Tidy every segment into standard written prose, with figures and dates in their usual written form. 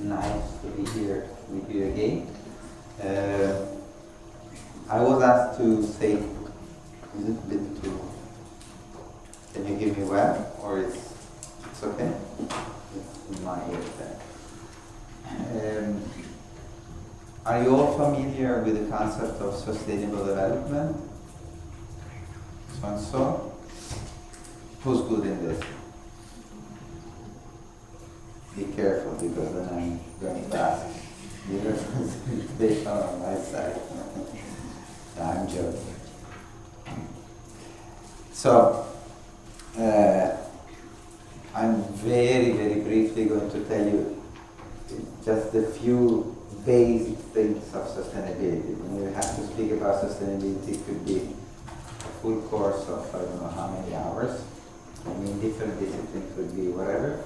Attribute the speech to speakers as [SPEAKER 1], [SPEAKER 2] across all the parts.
[SPEAKER 1] nice to be here with you again. I was asked to say a little bit too. Can you hear me well, or it's okay? It's in my ears then. Are you all familiar with the concept of sustainable development? So and so. Who's good in this? Be careful, because then I'm going to ask the representation on my side. No, I'm joking. So, I'm very, very briefly going to tell you just a few basic things of sustainability. When we have to speak about sustainability, it could be a full course of I don't know how many hours. I mean, different disciplines could be whatever.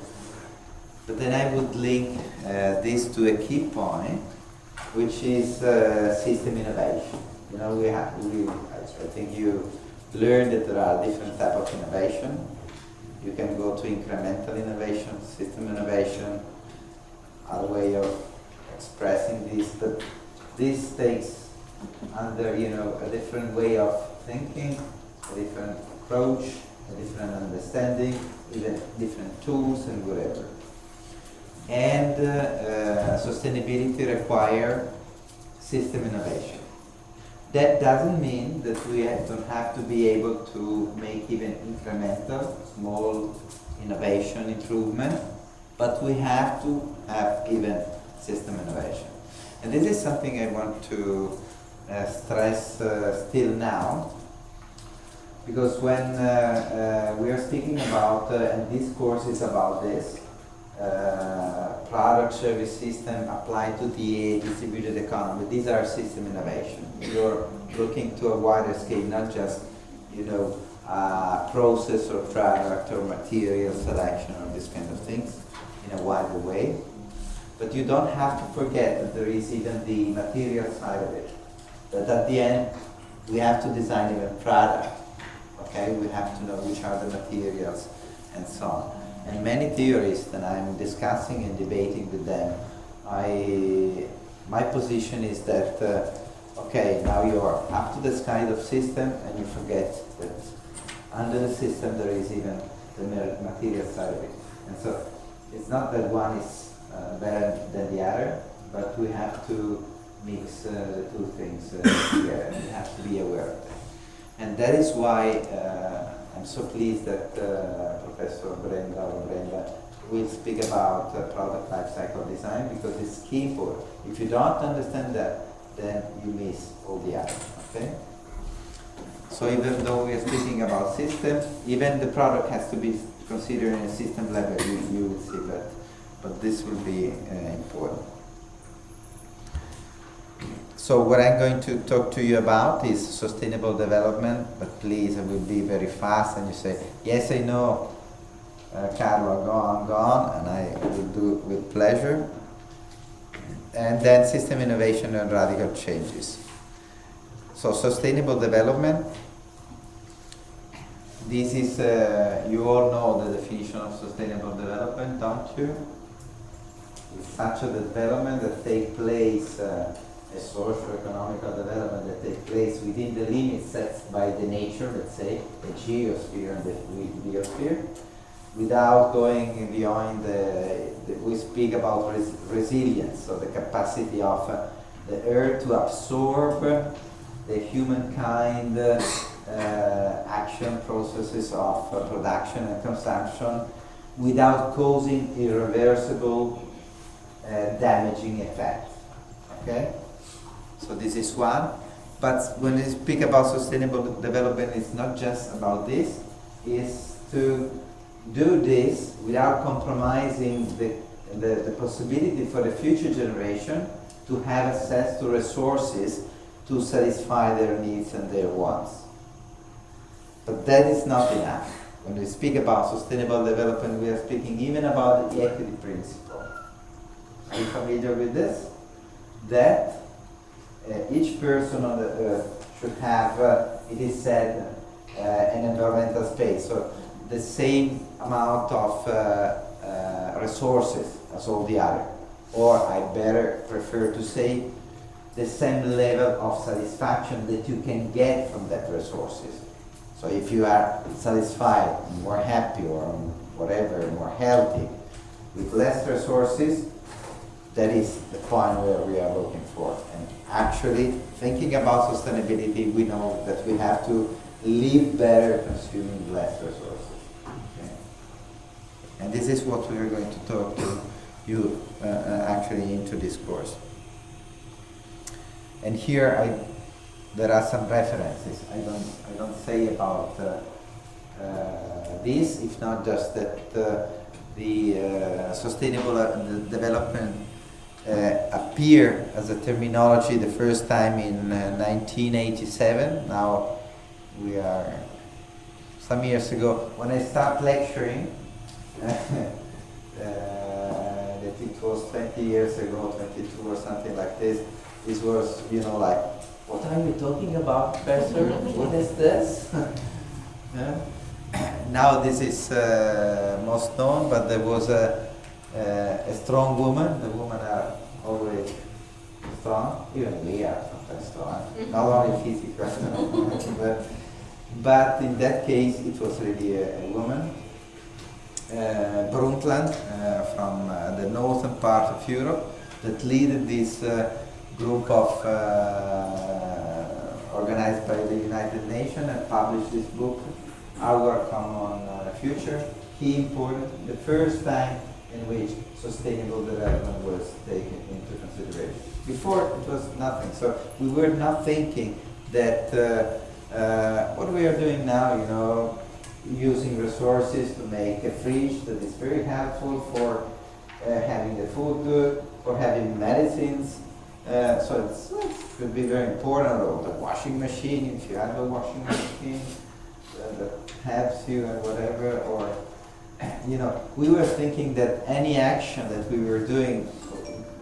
[SPEAKER 1] But then I would link this to a key point, which is system innovation. You know, I think you learned that there are different types of innovation. You can go to incremental innovation, system innovation, other way of expressing this, but this takes under, you know, a different way of thinking, a different approach, a different understanding, even different tools and whatever. And sustainability requires system innovation. That doesn't mean that we don't have to be able to make even incremental, small innovation improvement, but we have to have even system innovation. And this is something I want to stress still now, because when we are speaking about, and this course is about this, product service system applied to the distributed economy. These are system innovation. You're looking to a wider scale, not just, you know, process or product or material selection or this kind of things in a wider way. But you don't have to forget that there is even the material side of it. That at the end, we have to design even product. Okay, we have to know which are the materials and so on. And many theorists, and I'm discussing and debating with them, my position is that, okay, now you are up to this kind of system and you forget that under the system there is even the material side of it. And so it's not that one is better than the other, but we have to mix the two things together. We have to be aware of that. And that is why I'm so pleased that Professor Brenda will speak about product lifecycle design, because it's key for it. If you don't understand that, then you miss all the others, okay? So even though we are speaking about systems, even the product has to be considered in a system level, you will see that. But this will be important. So what I'm going to talk to you about is sustainable development, but please, I will be very fast, and you say, yes, I know, Carlo, go on, and I will do it with pleasure. And then system innovation and radical changes. So sustainable development, this is, you all know the definition of sustainable development, don't you? It's such a development that takes place, a socio-economical development that takes place within the limits set by the nature, let's say, the geosphere and the biosphere, without going beyond we speak about resilience, so the capacity of the earth to absorb the humankind action processes of production and consumption without causing irreversible damaging effects. Okay? So this is one. But when we speak about sustainable development, it's not just about this. It's to do this without compromising the possibility for the future generation to have access to resources to satisfy their needs and their wants. But that is not enough. When we speak about sustainable development, we are speaking even about the equity principle. Are you familiar with this? That each person on the earth should have, it is said, an environmental space. So the same amount of resources as all the other. or I better prefer to say the same level of satisfaction that you can get from that resources. So if you are satisfied, more happy, or whatever, more healthy, with less resources, that is the point where we are looking for. And actually, thinking about sustainability, we know that we have to live better consuming less resources. Okay? And this is what we are going to talk to you actually into this course. And here there are some references. I don't say about this, if not just that the sustainable development appeared as a terminology the first time in 1987. Now we are some years ago. When I started lecturing, that it was 20 years ago, 22 or something like this. This was, like, what are you talking about, Professor? What is this? Now this is most known, but there was a strong woman. The women are always strong, even we are sometimes strong, not only physical. but in that case, it was really a woman, Brundtland, from the northern part of Europe, that led this group of organized by the United Nations and published this book, Our Common Future. He imported the first time in which sustainable development was taken into consideration. Before it was nothing, so we were not thinking that what we are doing now, using resources to make a fridge that is very helpful for having the food good, for having medicines. So it could be very important, or the washing machine, if you have a washing machine that helps you and whatever, or, we were thinking that any action that we were doing,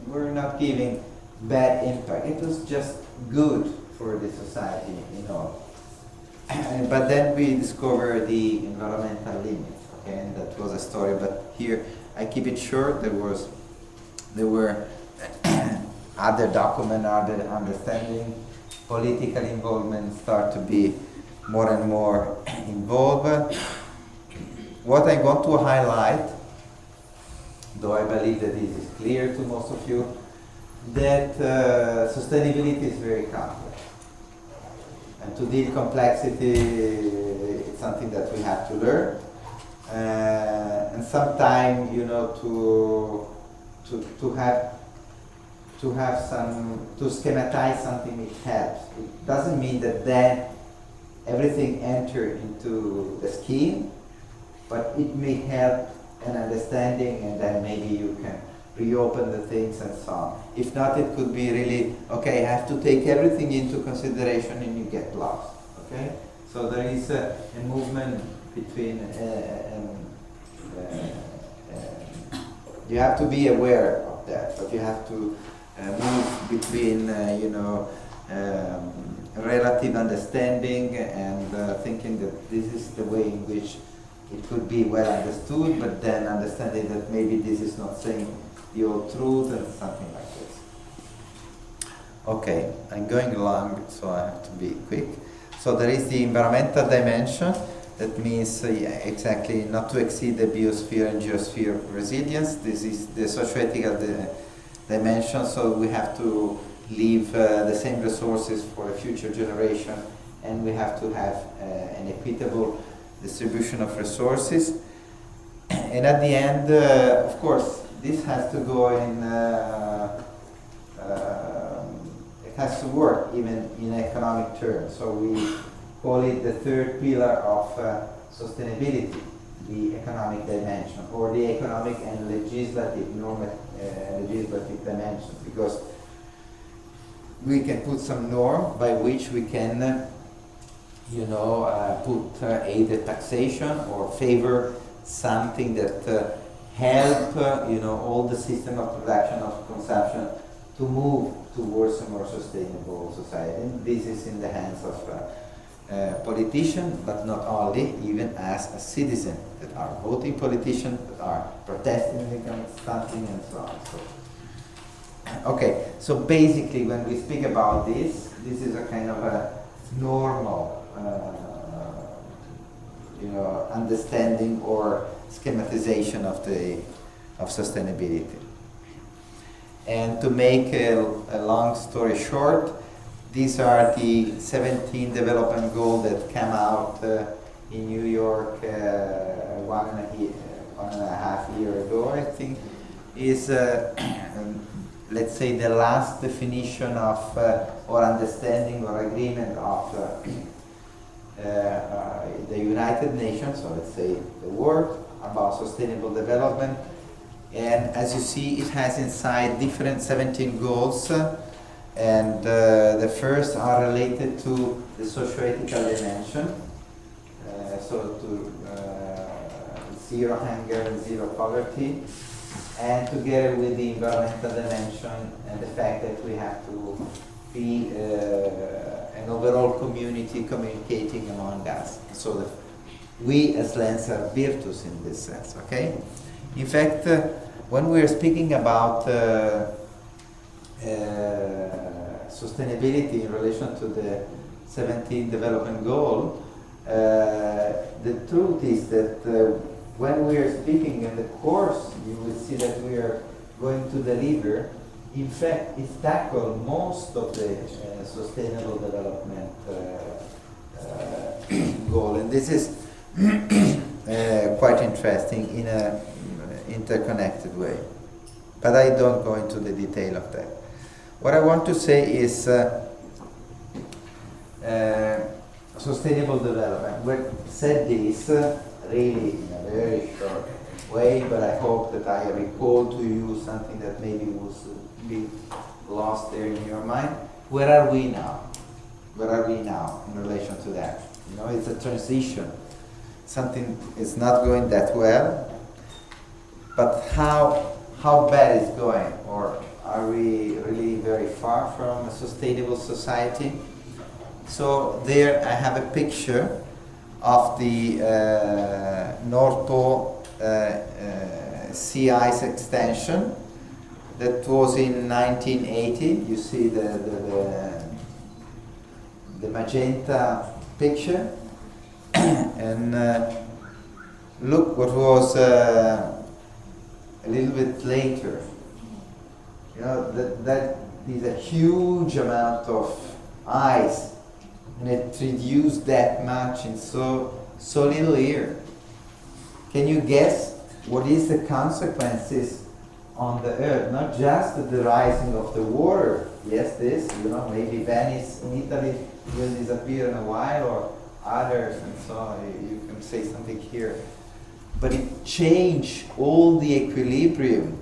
[SPEAKER 1] we're not giving bad impact. It was just good for the society, But then we discovered the environmental limits, okay, and that was a story. But here, I keep it short. There were other documents, other understanding, political involvement start to be more and more involved. What I want to highlight, though I believe that this is clear to most of you, that sustainability is very complex. And to deal complexity, it's something that we have to learn. And sometimes, to schematize something, it helps. It doesn't mean that then everything enters into the scheme, but it may help an understanding, and then maybe you can reopen the things and so on. If not, it could be really, okay, I have to take everything into consideration, and you get lost, okay? So there is a movement between, you have to be aware of that, but you have to move between, relative understanding and thinking that this is the way in which it could be well understood, but then understanding that maybe this is not saying the whole truth and something like this. Okay, I'm going along, so I have to be quick. So there is the environmental dimension. That means exactly not to exceed the biosphere and geosphere resilience. This is the socio-ethical dimension, so we have to leave the same resources for a future generation, and we have to have an equitable distribution of resources. And at the end, of course, this has to go in, it has to work even in economic terms. So we call it the third pillar of sustainability, the economic dimension, or the economic and legislative legislative dimension, because we can put some norm by which we can put either taxation or favor something that help all the system of production, of consumption, to move towards a more sustainable society. And this is in the hands of politicians, but not only, even as a citizen, that are voting politicians, that are protesting against something, and so on. So Okay, so basically when we speak about this is a kind of a normal understanding or schematization of sustainability. And to make a long story short, these are the 17 development goals that came out in New York 1.5 years ago, I think, is let's say the last definition of or understanding or agreement of the United Nations, so let's say the world, about sustainable development. And as you see, it has inside different 17 goals, and the first are related to the socio-ethical dimension, so to zero hunger and zero poverty, and together with the environmental dimension and the fact that we have to be an overall community communicating among us. So that we as lands are virtues in this sense, okay? In fact, when we are speaking about sustainability in relation to the 17 development goal, the truth is that when we are speaking in the course, you will see that we are going to deliver. In fact, it tackles most of the sustainable development goal, and this is quite interesting in an interconnected way. But I don't go into the detail of that. What I want to say is sustainable development. We said this really in a very short way, but I hope that I recall to you something that maybe was be lost there in your mind. Where are we now? Where are we now in relation to that? You know, it's a transition. Something is not going that well, but how bad is going, or are we really very far from a sustainable society? So there I have a picture of the North Pole sea ice extension that was in 1980. You see the magenta picture, and look what was a little bit later. You know, that is a huge amount of ice, and it reduced that much in so little year. Can you guess what is the consequences on the earth? Not just the rising of the water. Yes, this, you know, maybe Venice in Italy will disappear in a while, or others, and so you can say something here. But it changed all the equilibrium,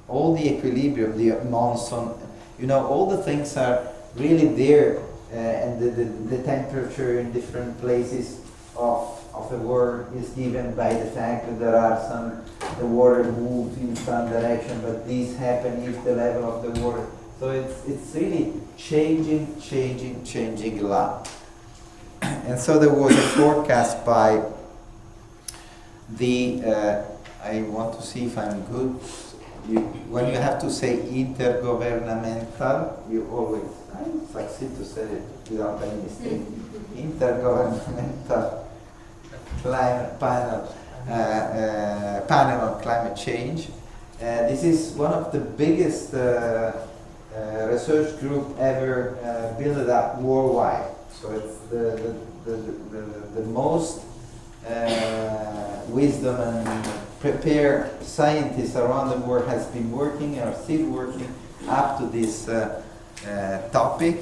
[SPEAKER 1] the monsoon, you know, all the things are really there, and the temperature in different places of the world is given by the fact that there are the water moves in some direction, but this happens if the level of the water, so it's really changing a lot. And so there was a forecast by the, I want to see if I'm good. When you have to say intergovernmental, you always, I succeed to say it without any mistake. Intergovernmental climate panel on climate change. This is one of the biggest research group ever built up worldwide. So it's the most wisdom and prepared scientists around the world has been working and are still working up to this topic.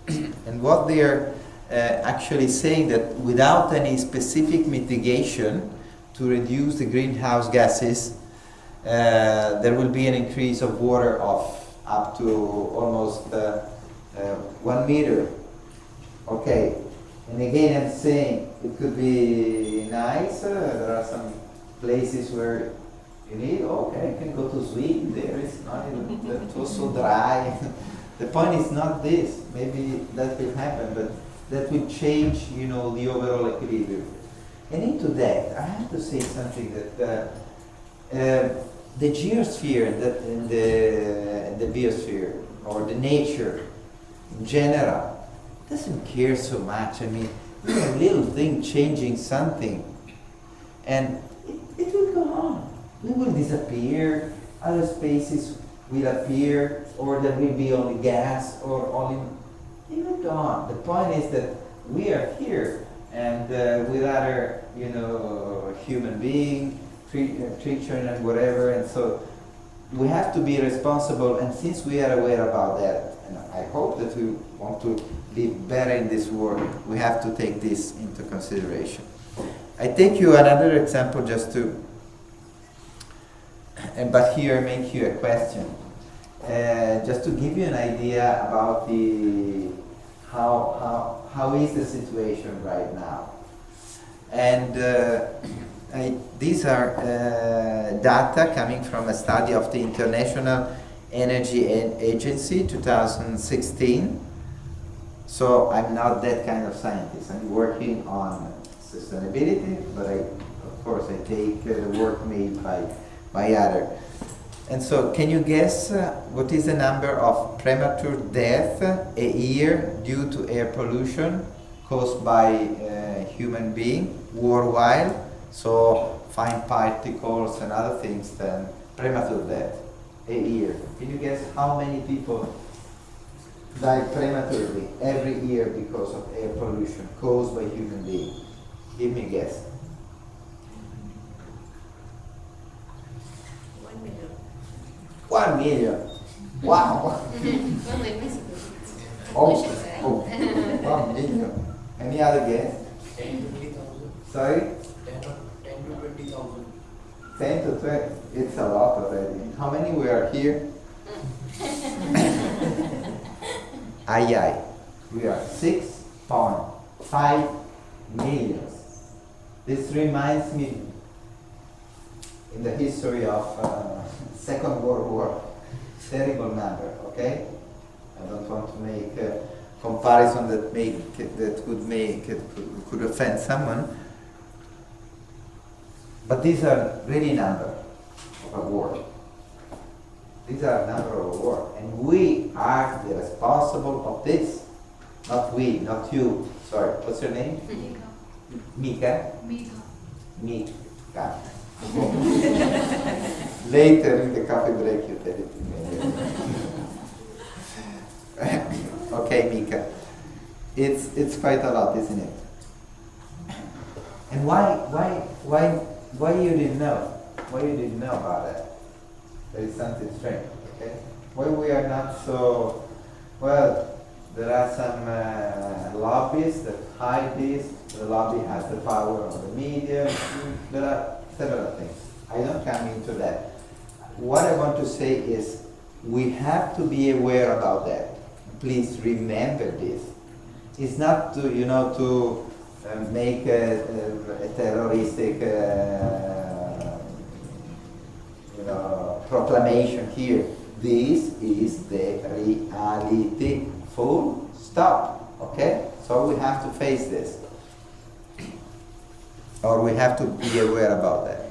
[SPEAKER 1] And what they're actually saying that without any specific mitigation to reduce the greenhouse gases, there will be an increase of water of up to almost 1 meter. Okay, and again I'm saying it could be nice. There are some places where you need, okay, you can go to Sweden, there is not even, it's also dry. The point is not this, maybe that will happen, but that will change, you know, the overall equilibrium. And into that, I have to say something that the geosphere and the biosphere, or the nature in general, doesn't care so much. I mean, we're a little thing changing something, and it will go on. We will disappear, other species will appear, or there will be only gas, or only... It will go on. The point is that we are here, and with other, human being, creature and whatever, and so we have to be responsible, and since we are aware about that, and I hope that we want to live better in this world, we have to take this into consideration. I take you another example just to, but here I make you a question, just to give you an idea about how is the situation right now. And these are data coming from a study of the International Energy Agency 2016. So I'm not that kind of scientist. I'm working on sustainability, but of course I take the work made by others. And so can you guess what is the number of premature death a year due to air pollution caused by human being worldwide? So fine particles and other things, then premature death a year. Can you guess how many people die prematurely every year because of air pollution caused by human beings? Give me a guess.
[SPEAKER 2] 1 million.
[SPEAKER 1] 1 million. Wow. Oh, 1 million. Any other guess?
[SPEAKER 3] 10 to 20,000.
[SPEAKER 1] Sorry?
[SPEAKER 3] 10 to 20,000.
[SPEAKER 1] 10 to 20. It's a lot already. How many we are here? Aye. We are 6.5 million. This reminds me in the history of Second World War. Terrible number, okay? I don't want to make a comparison that could offend someone. But these are really number of a war. These are a number of a war. And we are the responsible of this. Not we, not you. Sorry, what's your name? Mika. Mika. Later in the coffee break you tell it to me. Okay, Mika. It's quite a lot, isn't it? And why you didn't know? Why you didn't know about that? There is something strange, okay? Why we are not so, well, there are some lobbyists that hide this. The lobby has the power of the media. There are several things. I don't come into that. What I want to say is we have to be aware about that. Please remember this. It's not to, make a terroristic proclamation here. This is the reality. Full stop. Okay? So we have to face this. Or we have to be aware about that.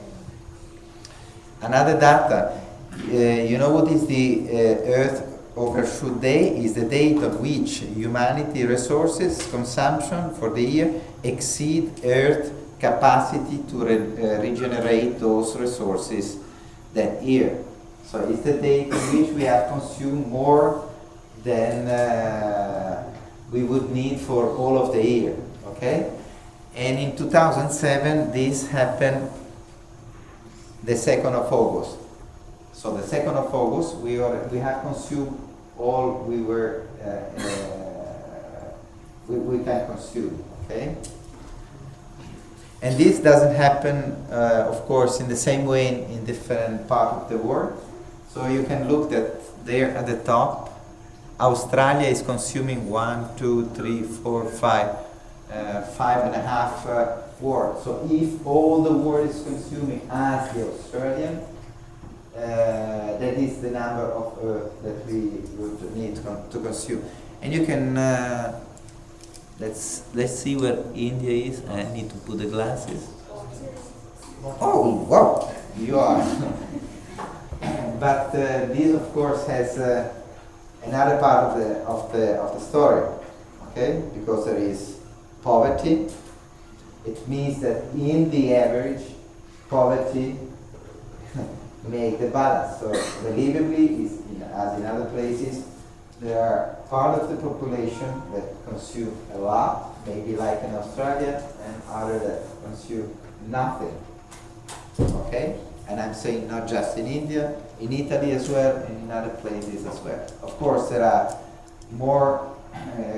[SPEAKER 1] Another data, you know what is the Earth Overshoot Day? Is the date on which humanity resources consumption for the year exceed Earth capacity to regenerate those resources that year. So it's the date on which we have consumed more than we would need for all of the year, okay? And in 2007, this happened the 2nd of August. So the 2nd of August, we have consumed all we were we can consume, okay? And this doesn't happen, of course, in the same way in different parts of the world. So you can look that there at the top, Australia is consuming 1, 2, 3, 4, 5, 5.5 world. So if all the world is consuming as the Australian, that is the number of Earth that we would need to consume. And you can let's see where India is. I need to put the glasses. Oh wow, you are But this, of course, has another part of the story, okay? Because there is poverty. It means that in the average, poverty make the balance. So believably, as in other places, there are part of the population that consume a lot, maybe like in Australia, and other that consume nothing. Okay? And I'm saying not just in India, in Italy as well, and in other places as well. Of course, there are more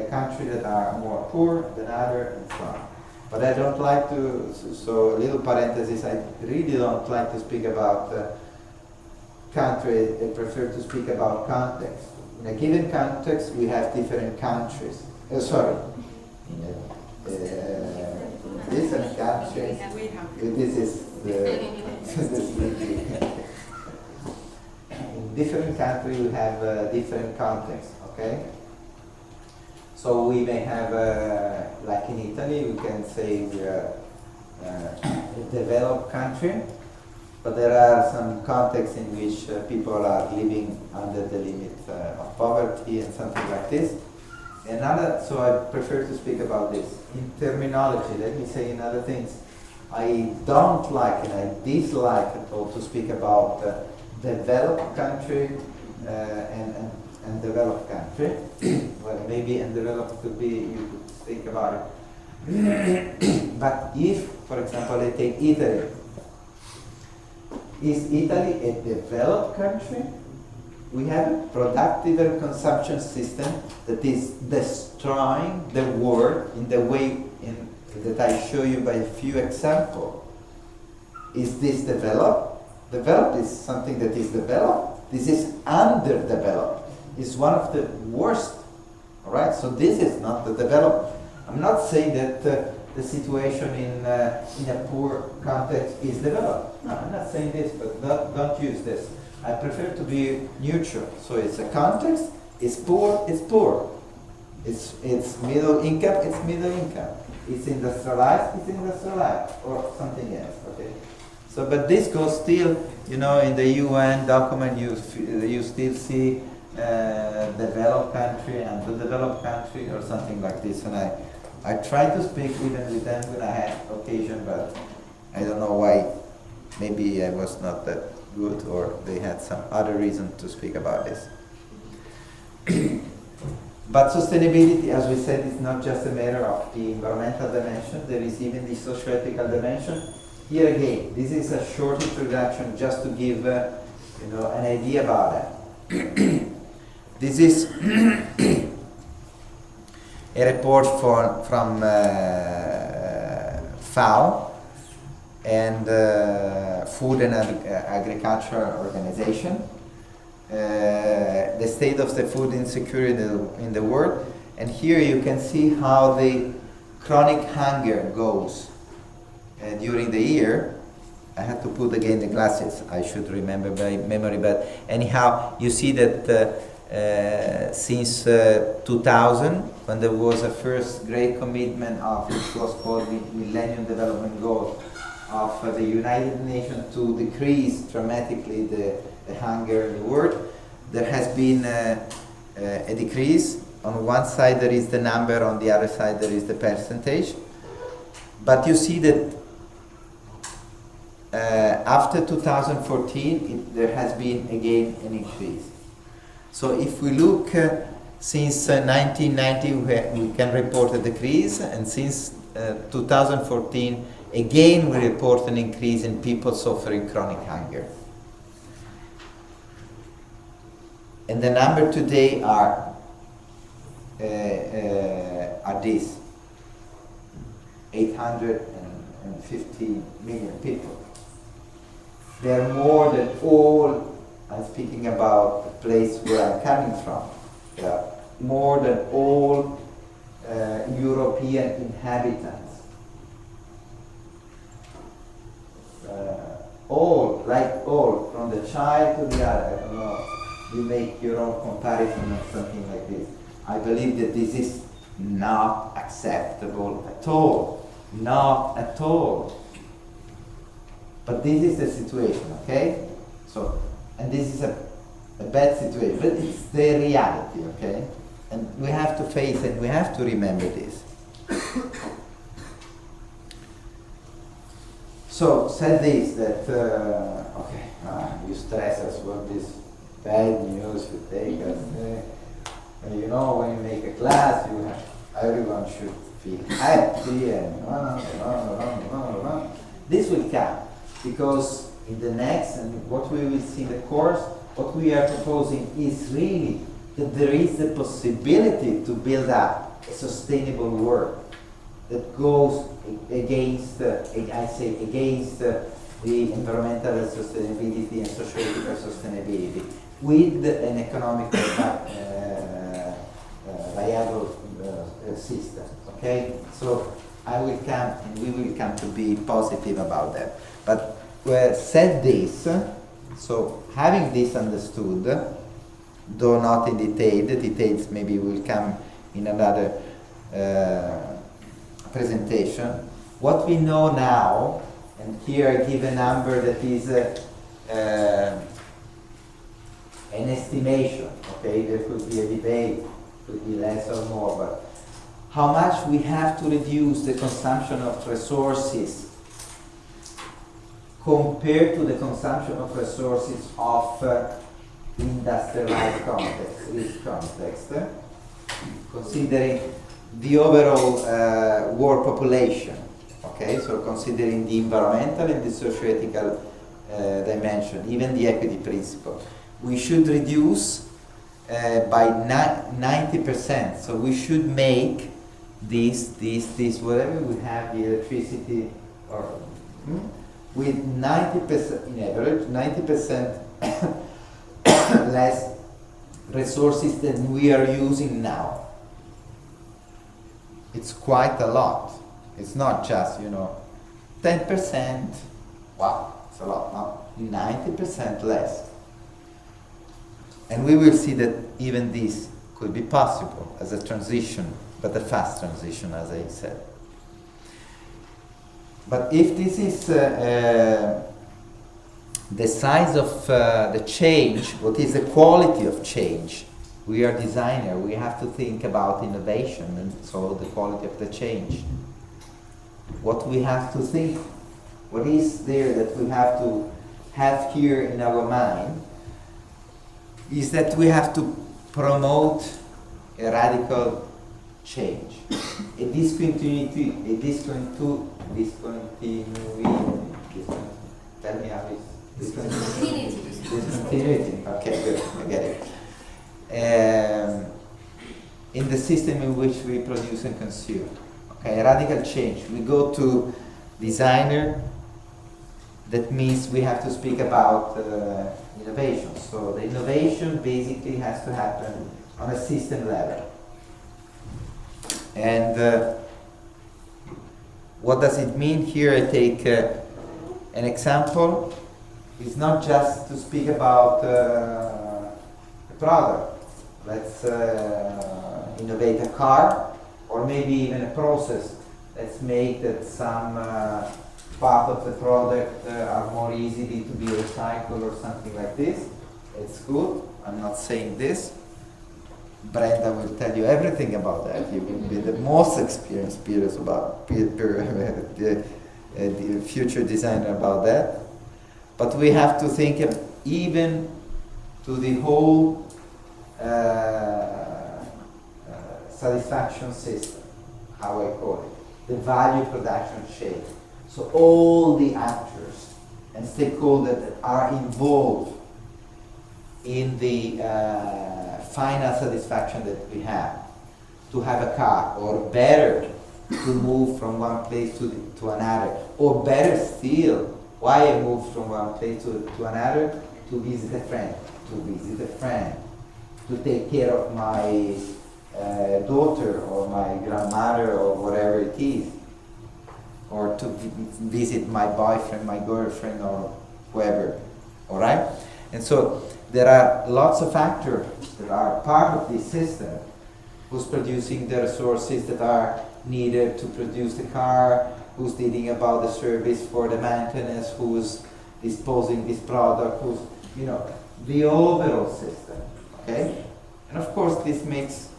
[SPEAKER 1] countries that are more poor than others, and so on. But I don't like to, so a little parenthesis, I really don't like to speak about country, I prefer to speak about context. In a given context, we have different countries. Different countries. This is in different countries, we have different contexts, okay? So we may have, like in Italy, we can say we are a developed country, but there are some contexts in which people are living under the limit of poverty and something like this. So I prefer to speak about this. In terminology, let me say another things. I don't like and I dislike at all to speak about developed country and developed country. Well, maybe undeveloped could be, you could think about it. But if, for example, I take Italy, is Italy a developed country? We have a productive and consumption system that is destroying the world in the way that I show you by a few examples. Is this developed? Developed is something that is developed. This is underdeveloped. It's one of the worst. All right. So this is not the developed. I'm not saying that the situation in a poor context is developed. No, I'm not saying this, but don't use this. I prefer to be neutral. So it's a context. It's poor. It's poor. It's middle income. It's middle income. It's industrialized. It's industrialized, or something else. Okay. So, but this goes still. You know, in the UN document, you still see developed country and developed country or something like this. And I try to speak even with them when I have occasion, but I don't know why. Maybe I was not that good, or they had some other reason to speak about this. But sustainability, as we said, is not just a matter of the environmental dimension. There is even the socio-ethical dimension. Here again, this is a short introduction just to give an idea about that. This is a report from FAO and Food and Agriculture Organization, the state of the food insecurity in the world. And here you can see how the chronic hunger goes during the year. I have to put again the glasses, I should remember by memory, but anyhow, you see that since 2000, when there was a first great commitment of which was called the Millennium Development Goal of the United Nations to decrease dramatically the hunger in the world, there has been a decrease. On one side there is the number, on the other side there is the percentage. But you see that after 2014, there has been again an increase. So if we look since 1990, we can report a decrease, and since 2014, again we report an increase in people suffering chronic hunger. And the number today are this: 850 million people. They are more than all, I'm speaking about the place where I'm coming from, they are more than all European inhabitants. All, from the child to the other, I don't know, you make your own comparison or something like this. I believe that this is not acceptable at all. Not at all. But this is the situation, okay? So, And this is a bad situation, but it's the reality, okay? And we have to face and we have to remember this. So, said this, that, you stress us with this bad news you take us. You know, when you make a class, everyone should feel happy and This will come, because in the next, and what we will see in the course, what we are proposing is really that there is the possibility to build up a sustainable world that goes against, against the environmental sustainability and socio-political sustainability with an economic viable system. Okay, so I will come and we will come to be positive about that. But said this, so having this understood, though not in detail, the details maybe will come in another presentation. What we know now, and here I give a number that is an estimation, okay, there could be a debate, could be less or more, but how much we have to reduce the consumption of resources compared to the consumption of resources of industrialized context, this context, considering the overall world population, okay, so considering the environmental and the socio-ethical dimension, even the equity principle. We should reduce by 90%, so we should make this, whatever we have, the electricity, or with 90%, in average, 90% less resources than we are using now. It's quite a lot. It's not just, 10%, wow, it's a lot, no? 90% less. And we will see that even this could be possible as a transition, but a fast transition, as I said. But if this is the size of the change, what is the quality of change? We are designer, we have to think about innovation, and so the quality of the change. What we have to think, what is there that we have to have here in our mind, is that we have to promote a radical change, a discontinuity, tell me how it's discontinuity. Okay, good, I get it. In the system in which we produce and consume. Okay, a radical change. We go to designer, that means we have to speak about innovation. So the innovation basically has to happen on a system level. And what does it mean here? I take an example. It's not just to speak about a product. Let's innovate a car, or maybe even a process. Let's make that some part of the product are more easily to be recycled or something like this. It's good. I'm not saying this. Brenda will tell you everything about that. You will be the most experienced about the future designer about that. But we have to think of even to the whole satisfaction system, how I call it, the value production chain. So all the actors and stakeholders that are involved in the final satisfaction that we have, to have a car, or better, to move from one place to another, or better still, why I move from one place to another, to visit a friend, to take care of my daughter or my grandmother or whatever it is, or to visit my boyfriend, my girlfriend, or whoever, all right? And so there are lots of actors that are part of this system who's producing the resources that are needed to produce the car, who's dealing about the service for the maintenance, who's disposing this product, who's, the overall system, okay? And of course this makes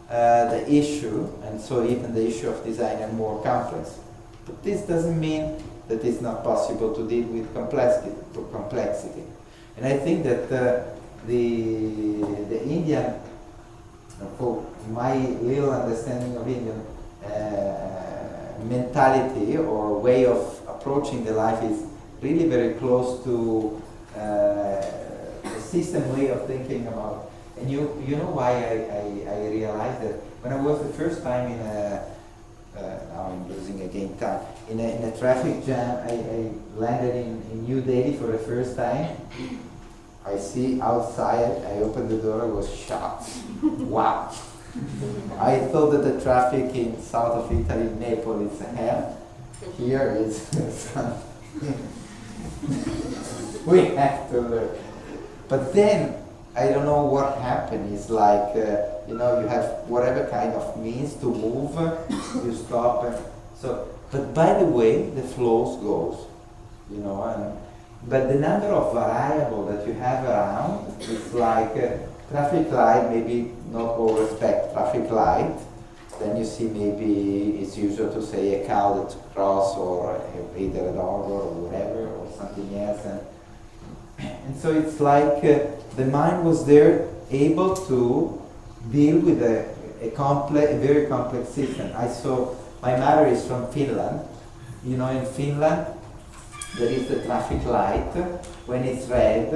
[SPEAKER 1] the issue, and so even the issue of design, more complex. But this doesn't mean that it's not possible to deal with complexity. And I think that the Indian, for my little understanding of Indian mentality or way of approaching the life is really very close to a system way of thinking about. And you know why I realized that when I was the first time in a now I'm losing again time in a traffic jam. I landed in New Delhi for the first time. I see outside, I opened the door, I was shocked. Wow! I thought that the traffic in south of Italy, Naples, is hell. Here it's we have to learn. But then, I don't know what happened. It's like, you know, you have whatever kind of means to move, you stop. But by the way, the flows goes, you know, but the number of variables that you have around is like traffic light, maybe not all respect traffic light. Then you see maybe it's usual to say a cow that's cross or either a dog or whatever or something else. And so it's like the mind was there able to deal with a very complex system. I saw, my mother is from Finland. You know, in Finland, there is the traffic light. When it's red,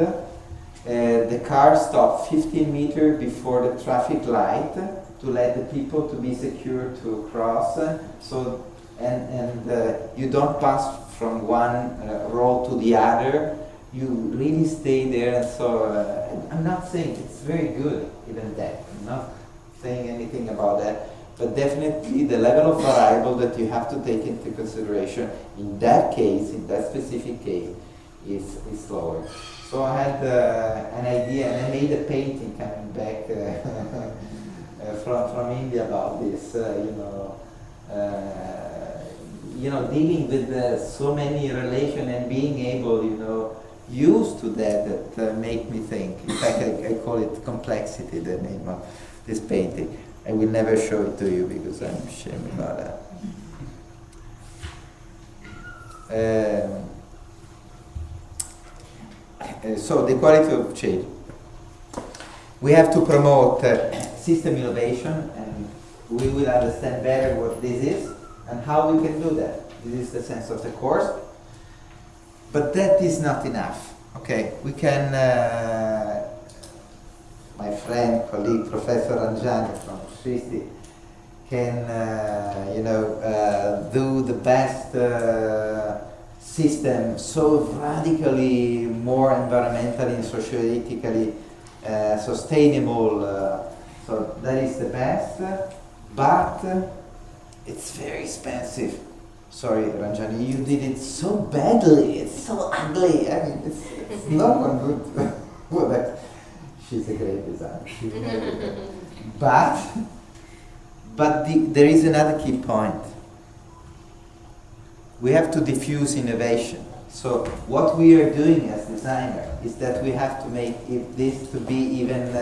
[SPEAKER 1] the car stops 15 meters before the traffic light to let the people to be secure to cross. So, and you don't pass from one road to the other. You really stay there. And so I'm not saying it's very good, even that. I'm not saying anything about that. But definitely the level of variable that you have to take into consideration in that case, in that specific case, is lower. So I had an idea, and I made a painting coming back from India about this. Dealing with so many relations and being able, used to that make me think. In fact, I call it complexity, the name of this painting. I will never show it to you because I'm ashamed about that. So the quality of change. We have to promote system innovation, and we will understand better what this is and how we can do that. This is the sense of the course. But that is not enough. Okay, we can, my friend, colleague, Professor Ranjani from Sristi can, do the best system so radically more environmentally and socio-ethically sustainable. So that is the best, but it's very expensive. Sorry, Ranjani, you did it so badly. It's so ugly. I mean, it's not one good. Well, she's a great designer. She's very good. But there is another key point. We have to diffuse innovation. So what we are doing as designer is that we have to make this to be even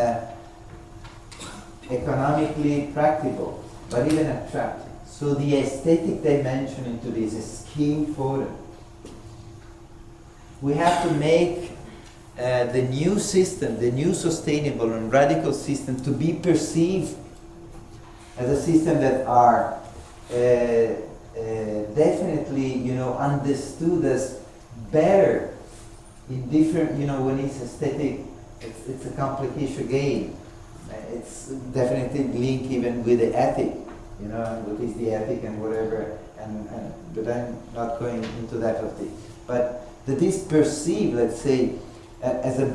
[SPEAKER 1] economically practicable, but even attractive. So the aesthetic dimension into this is key important. We have to make the new system, the new sustainable and radical system, to be perceived as a system that are definitely, understood as better in different, when it's aesthetic, it's a complication game. It's definitely linked even with the ethic, what is the ethic and whatever, but I'm not going into that of it. But that is perceived, let's say, as a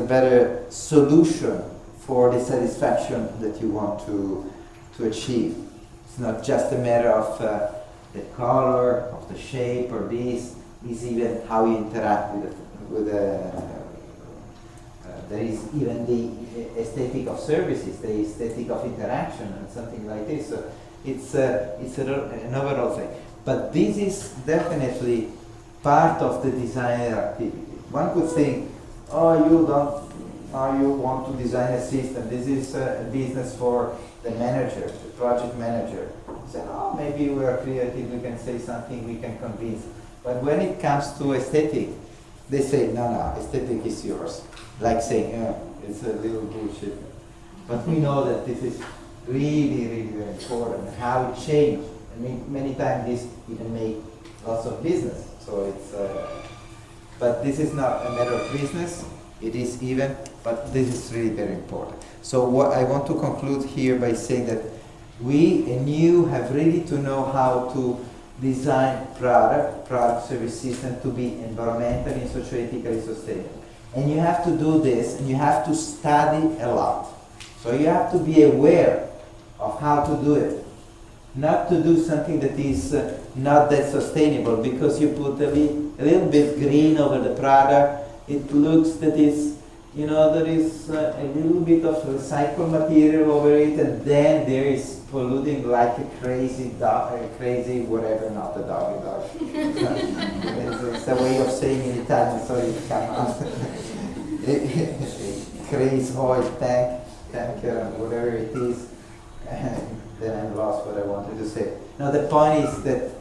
[SPEAKER 1] better solution for the satisfaction that you want to achieve. It's not just a matter of the color, of the shape, or this. It's even how you interact with there is even the aesthetic of services, the aesthetic of interaction, and something like this. So it's an overall thing. But this is definitely part of the designer activity. One could think, you want to design a system. This is a business for the manager, the project manager. You say, oh, maybe we are creative, we can say something, we can convince. But when it comes to aesthetic, they say, no, aesthetic is yours. Like saying, it's a little bullshit. But we know that this is really, really very important. How it changed. I mean, many times this even make lots of business. So it's, but this is not a matter of business. It is even, but this is really very important. So what I want to conclude here by saying that we and you have really to know how to design product service system to be environmentally and socio-ethically sustainable. And you have to do this, and you have to study a lot. So you have to be aware of how to do it. Not to do something that is not that sustainable, because you put a little bit green over the product. It looks that is, you know, there is a little bit of recycled material over it, and then there is polluting like a crazy dog, crazy whatever, not a dog. It's a way of saying in Italian, so it come out. Crazy oil tanker, whatever it is. Then I lost what I wanted to say. Now the point is that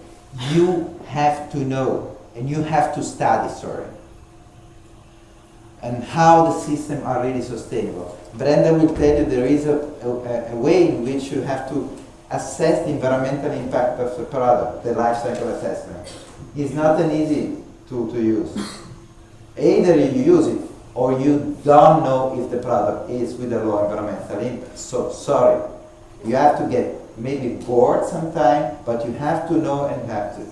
[SPEAKER 1] you have to know, and you have to study, and how the systems are really sustainable. Brenda will tell you there is a way in which you have to assess the environmental impact of the product, the life cycle assessment. It's not an easy tool to use. Either you use it, or you don't know if the product is with a low environmental impact. So sorry. You have to get maybe bored sometime, but you have to know and have to.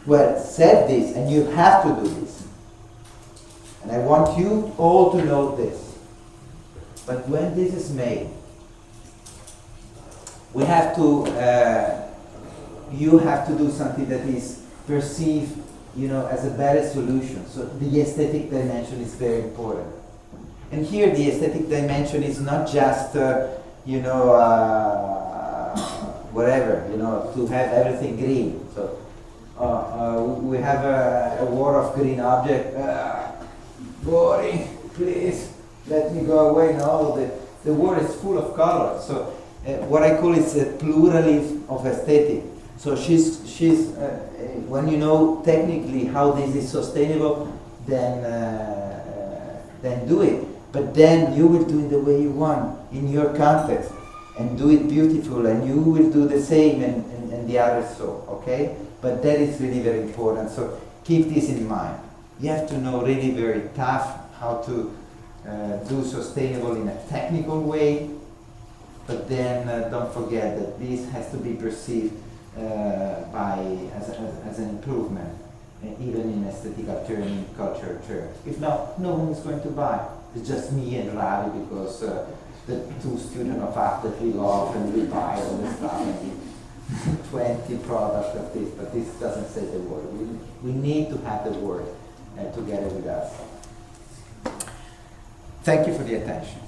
[SPEAKER 1] Well, said this, and you have to do this. And I want you all to know this. But when this is made, we have to, you have to do something that is perceived, you know, as a better solution. So the aesthetic dimension is very important. And here the aesthetic dimension is not just, you know, whatever, you know, to have everything green. So we have a war of green object. Boring, please let me go away. No, the world is full of colors. So what I call is a pluralism of aesthetic. So she's when you know technically how this is sustainable, then do it. But then you will do it the way you want in your context, and do it beautiful, and you will do the same, and the others so, okay? But that is really very important. So keep this in mind. You have to know really very tough how to do sustainable in a technical way, but then don't forget that this has to be perceived as an improvement, even in aesthetical term, in cultural terms. If not, no one is going to buy. It's just me and Ravi, because the two students of art that we love, and we buy all this stuff, and 20 products of this, but this doesn't say the word. We need to have the word together with us. Thank you for the attention.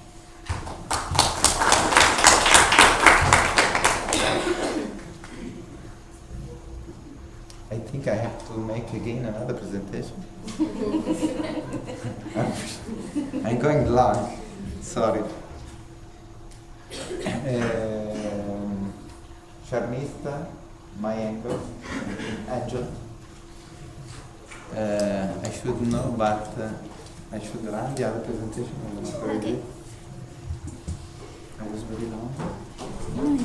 [SPEAKER 1] I think I have to make again another presentation. I'm going long, sorry. Charmista, my angel. I should know, but I should run the other presentation. Okay. I was very long.
[SPEAKER 2] No,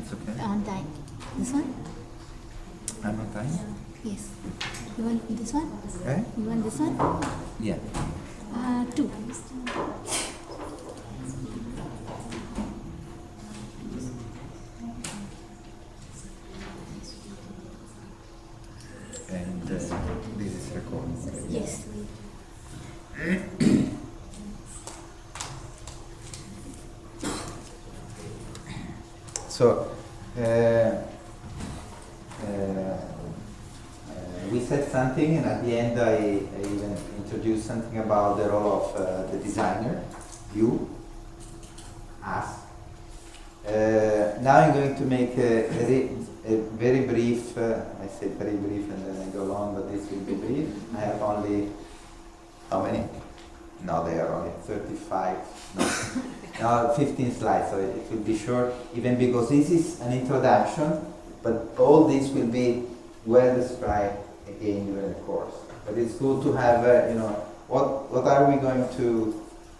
[SPEAKER 1] It's okay.
[SPEAKER 2] on time. This one?
[SPEAKER 1] I'm on time?
[SPEAKER 2] Yes. You want this one?
[SPEAKER 1] Eh?
[SPEAKER 2] You want this one?
[SPEAKER 1] Yeah.
[SPEAKER 2] 2.
[SPEAKER 1] And this is recording.
[SPEAKER 2] Yes.
[SPEAKER 1] So, we said something, and at the end I even introduced something about the role of the designer, you, us. Now I'm going to make a very brief, I said very brief and then I go on, but this will be brief. I have only, how many? No, they are only 35, no, 15 slides, so it will be short, even because this is an introduction, but all this will be well described again during the course. But it's good to have, what are we going to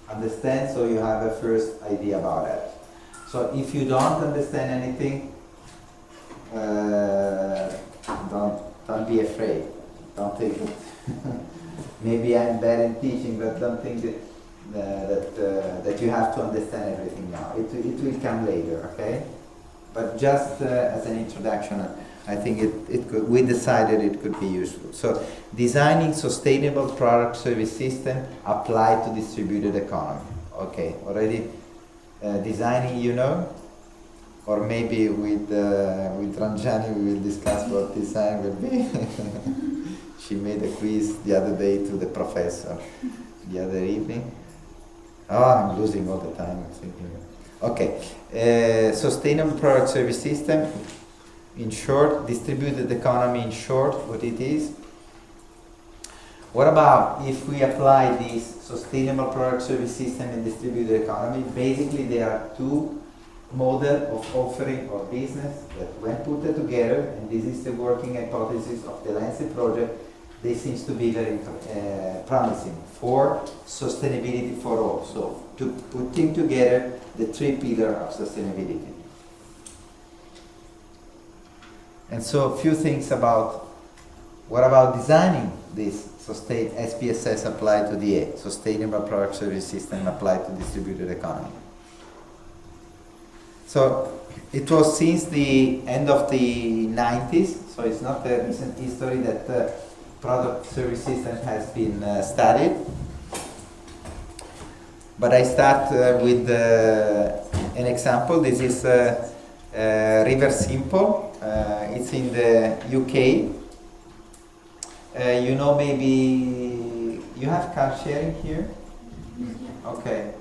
[SPEAKER 1] understand, so you have a first idea about it. So if you don't understand anything, don't be afraid. Don't think it. Maybe I'm bad in teaching, but don't think that you have to understand everything now. It will come later, okay? But just as an introduction, I think we decided it could be useful. So, designing sustainable product service system applied to distributed economy. Okay, already designing, or maybe with Ranjani we will discuss what design will be. She made a quiz the other day to the professor the other evening. Oh, I'm losing all the time. I'm thinking. Okay, sustainable product service system. In short, distributed economy. In short, what it is. What about if we apply this sustainable product service system in distributed economy? Basically, there are two models of offering or business that, when put together, and this is the working hypothesis of the Lancet project, they seems to be very promising for sustainability for all. So, to putting together the three pillars of sustainability. And so, a few things about what about designing this SPSS applied to DA, Sustainable Product Service System applied to distributed economy. So it was since the end of the 90s, so it's not a recent history that product service system has been studied. But I start with an example. This is River Simple. It's in the UK. Maybe you have car sharing here? Okay.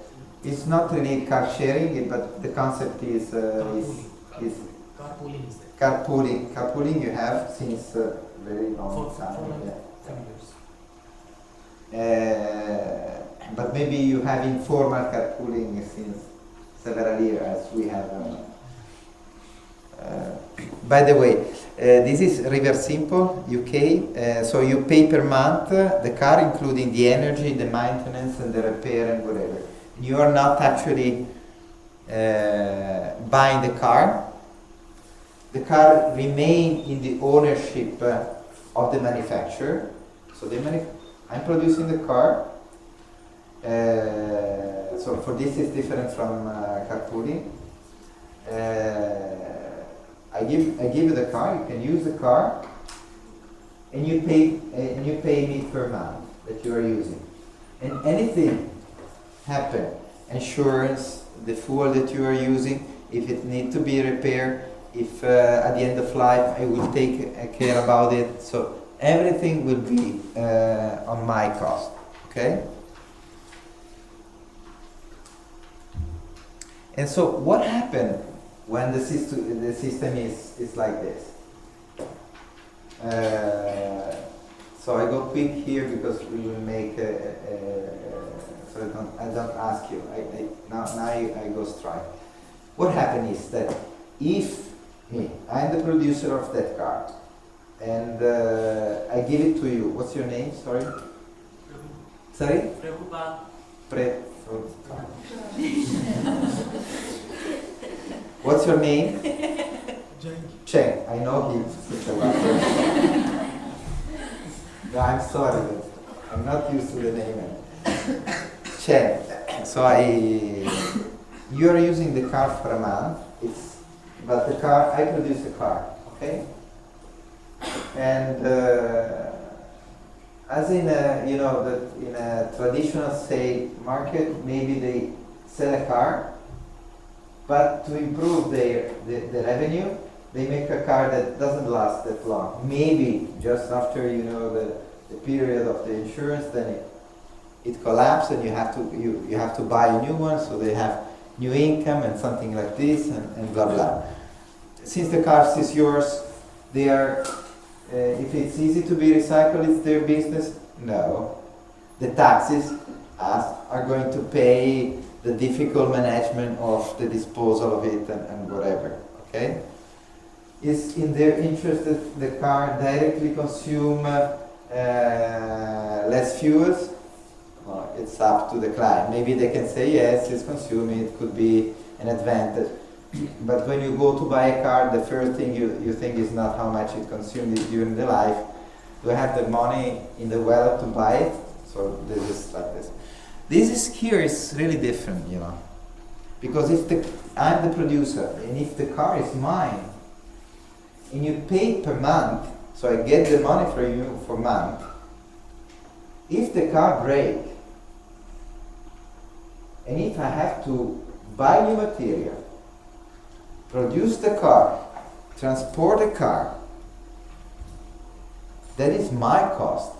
[SPEAKER 1] It's not really car sharing, but the concept is
[SPEAKER 3] carpooling is there.
[SPEAKER 1] carpooling. Carpooling you have since very long time. But maybe you have informal carpooling since several years, as we have. By the way, this is River Simple, UK. So you pay per month the car, including the energy, the maintenance, and the repair and whatever. You are not actually buying the car. The car remains in the ownership of the manufacturer. So I'm producing the car. So for this is different from carpooling. I give you the car. You can use the car, and you pay me per month that you are using. And anything happen, insurance, the fuel that you are using, if it needs to be repaired, if at the end of life I will take care about it. So everything will be on my cost. Okay. And so what happened when the system is like this? So I go quick here because we will make so I don't ask you. Now I go straight. What happened is that if I'm the producer of that car, and I give it to you. What's your name? Sorry. Sorry. What's your name? Chen. I know him since a while. No, I'm sorry, but I'm not used to the name. Chen. So you are using the car for a month. But the car, I produce a car, okay? And as in in a traditional sale market, maybe they sell a car, but to improve the revenue, they make a car that doesn't last that long. Maybe just after the period of the insurance, then it collapses, and you have to buy a new one. So they have new income and something like this, and blah blah. Since the car is yours, they are. If it's easy to be recycled, it's their business. No, the taxes us are going to pay the difficult management of the disposal of it and whatever, okay? It's in their interest that the car directly consume less fuels. Well, it's up to the client. Maybe they can say yes, it's consuming, it could be an advantage. But when you go to buy a car, the first thing you think is not how much it consumed during the life. Do I have the money in the wallet to buy it? So this is like this. This is here is really different, you know. Because if I'm the producer, and if the car is mine, and you pay per month, so I get the money from you for month. If the car breaks, and if I have to buy new material, produce the car, transport the car, that is my cost.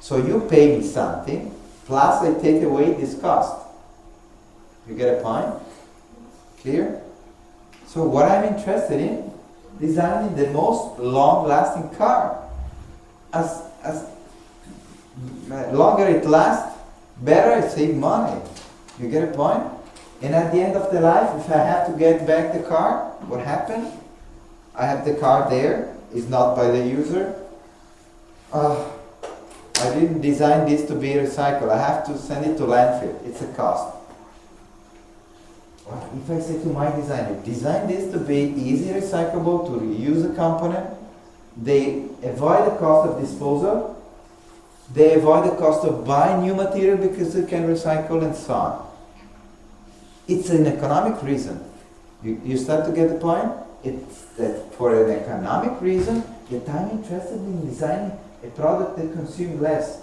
[SPEAKER 1] So you pay me something, plus I take away this cost. You get a point? Clear? So what I'm interested in, designing the most long-lasting car. As longer it lasts, better I save money. You get a point? And at the end of the life, if I have to get back the car, what happened? I have the car there, it's not by the user. I didn't design this to be recycled. I have to send it to landfill. It's a cost. If I say to my designer, design this to be easy recyclable, to reuse a component, they avoid the cost of disposal, they avoid the cost of buying new material because they can recycle and so on. It's an economic reason. You start to get the point? It's that for an economic reason that I'm interested in designing a product that consumes less,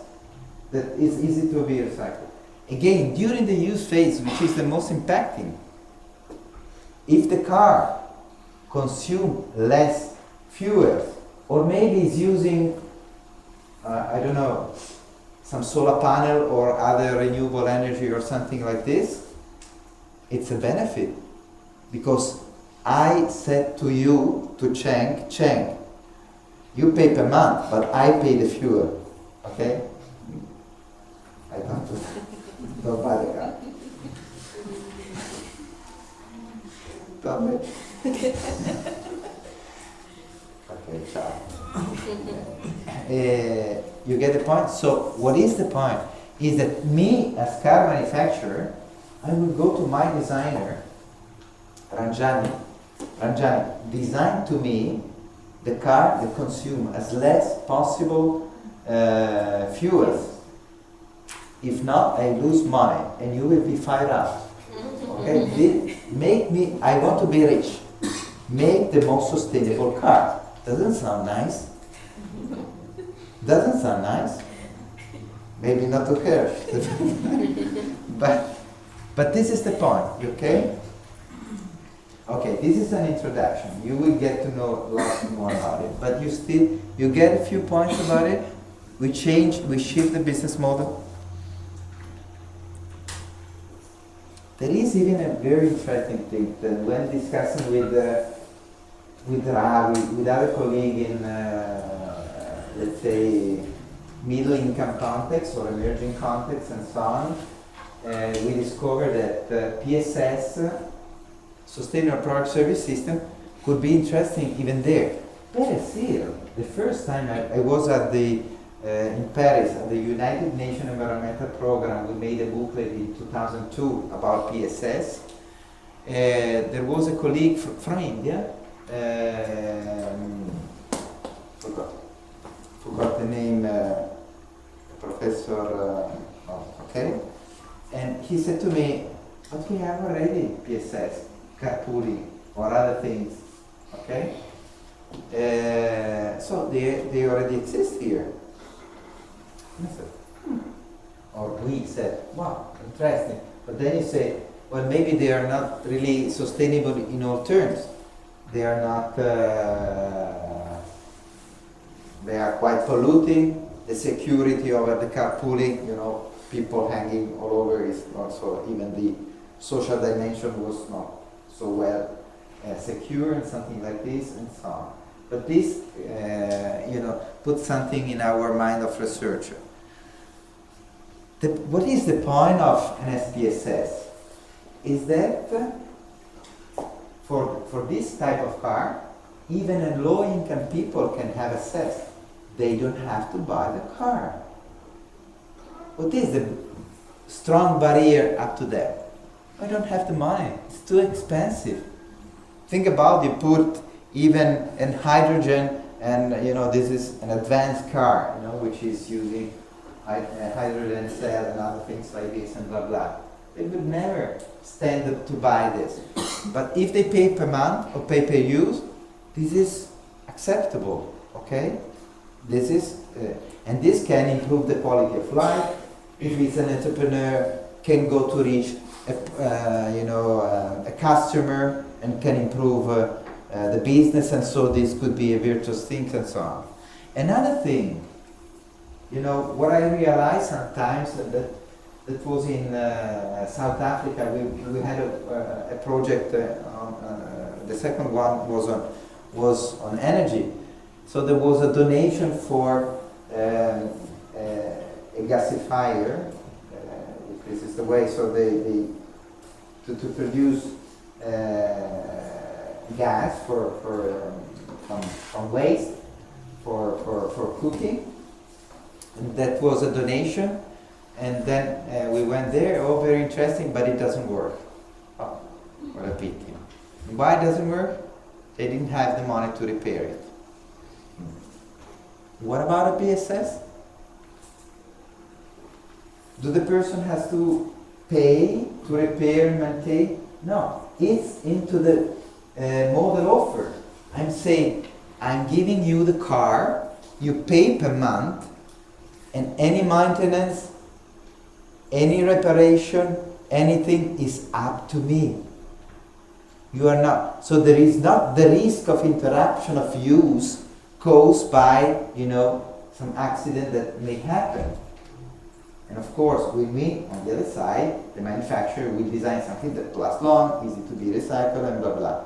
[SPEAKER 1] that is easy to be recycled. Again, during the use phase, which is the most impacting, if the car consumes less fuel, or maybe is using, I don't know, some solar panel or other renewable energy or something like this, it's a benefit. Because I said to you, to Cheng, you pay per month, but I pay the fuel, okay? I don't buy the car. Don't Okay, ciao. You get the point? So what is the point? Is that me as car manufacturer, I will go to my designer, Ranjani, design to me the car that consumes as less possible fuels. If not, I lose money and you will be fired up. Okay? I want to be rich. Make the most sustainable car. Doesn't sound nice. Doesn't sound nice. Maybe not to her. But this is the point, okay? Okay, this is an introduction. You will get to know lots more about it. But you get a few points about it. We shift the business model. There is even a very interesting thing that when discussing with Ravi, with other colleagues in, let's say, middle income context or emerging context and so on, we discovered that PSS, Sustainable Product Service System, could be interesting even there. Better still, the first time I was at in Paris at the United Nations Environmental Program, we made a booklet in 2002 about PSS. There was a colleague from India, forgot the name, Professor, okay, and he said to me, but we have already PSS, carpooling, or other things, okay? So they already exist here. I said, or we said, wow, interesting. But then you say, well, maybe they are not really sustainable in all terms. They are not, they are quite polluting. The security over the carpooling, people hanging all over is also, even the social dimension was not so well secure and something like this and so on. But this, puts something in our mind of researcher. what is the point of an SPSS? Is that for this type of car, even a low-income people can have access. They don't have to buy the car. What is the strong barrier up to that? I don't have the money. It's too expensive. Think about you put even in hydrogen, and this is an advanced car, which is using hydrogen cell and other things like this and blah blah. They would never stand up to buy this. But if they pay per month or pay per use, this is acceptable. Okay, this is and this can improve the quality of life. If it's an entrepreneur, can go to reach a customer and can improve the business, and so this could be a virtuous thing and so on. Another thing, what I realized sometimes that was in South Africa. We had a project the second one was on energy. So there was a donation for a gasifier, if this is the way, so they to produce gas from waste for cooking, and that was a donation. And then we went there. Oh, very interesting, but it doesn't work. Oh, what a pity. Why it doesn't work? They didn't have the money to repair it. What about a PSS? Do the person has to pay to repair and maintain? No, it's into the model offer. I'm saying, I'm giving you the car, you pay per month, and any maintenance, any reparation, anything is up to me. You are not, so there is not the risk of interruption of use caused by, some accident that may happen. And of course, with me, on the other side, the manufacturer will design something that lasts long, easy to be recycled, and blah, blah.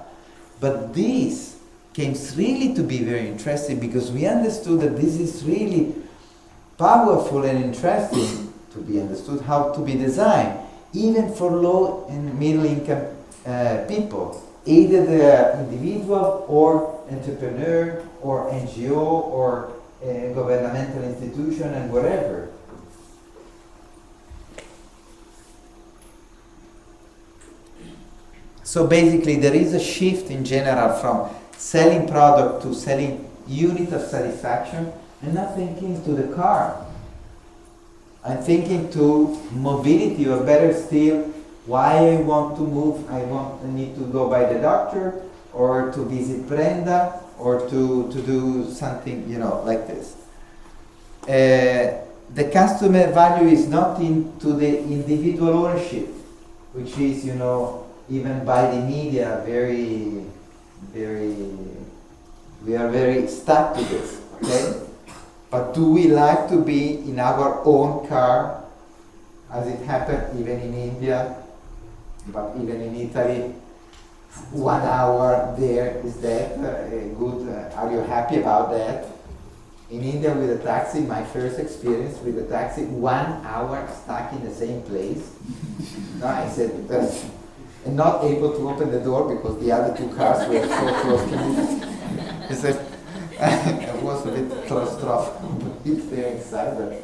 [SPEAKER 1] But this came really to be very interesting because we understood that this is really powerful and interesting to be understood, how to be designed, even for low and middle income people, either the individual or entrepreneur or NGO or governmental institution and whatever. So basically there is a shift in general from selling product to selling unit of satisfaction, and not thinking to the car. I'm thinking to mobility, or better still, why I want to move. I need to go by the doctor, or to visit Brenda, or to do something, like this. The customer value is not into the individual ownership, which is, even by the media, very, we are very stuck to this, okay? But do we like to be in our own car, as it happened even in India, but even in Italy? 1 hour there, is that good? Are you happy about that? In India with a taxi, my first experience with a taxi, 1 hour stuck in the same place. No, I said, and not able to open the door because the other two cars were so close to me. I said, I was a bit claustrophobic there inside, but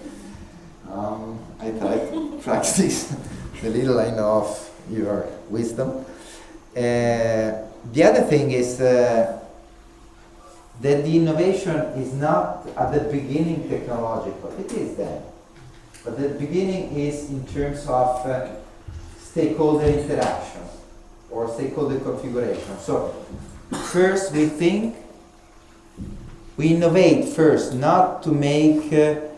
[SPEAKER 1] I tried to practice the little I know of your wisdom. The other thing is that the innovation is not at the beginning technological. It is then. But the beginning is in terms of stakeholder interaction or stakeholder configuration. So first we innovate first, not to make the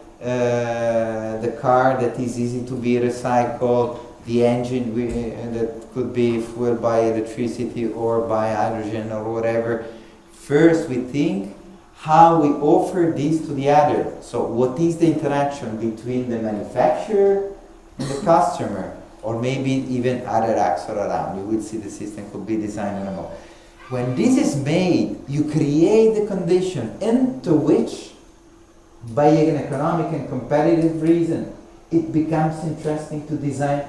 [SPEAKER 1] car that is easy to be recycled, the engine that could be fueled by electricity or by hydrogen or whatever. First we think how we offer this to the other. So what is the interaction between the manufacturer and the customer, or maybe even other actors around. You will see the system could be designed in a moment. When this is made, you create the condition into which, by an economic and competitive reason, it becomes interesting to design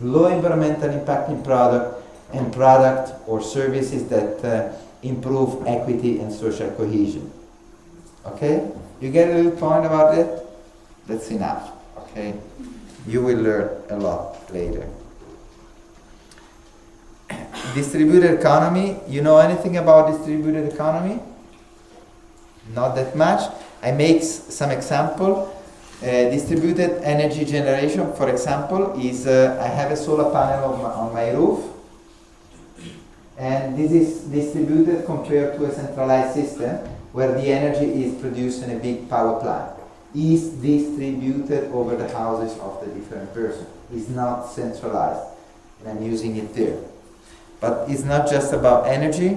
[SPEAKER 1] low environmental impacting product and product or services that improve equity and social cohesion. Okay? You get a little point about that? That's enough. Okay? You will learn a lot later. Distributed economy. You know anything about distributed economy? Not that much. I make some example. Distributed energy generation, for example, is I have a solar panel on my roof, and this is distributed compared to a centralized system where the energy is produced in a big power plant. Is distributed over the houses of the different person. It's not centralized, and I'm using it there. But it's not just about energy,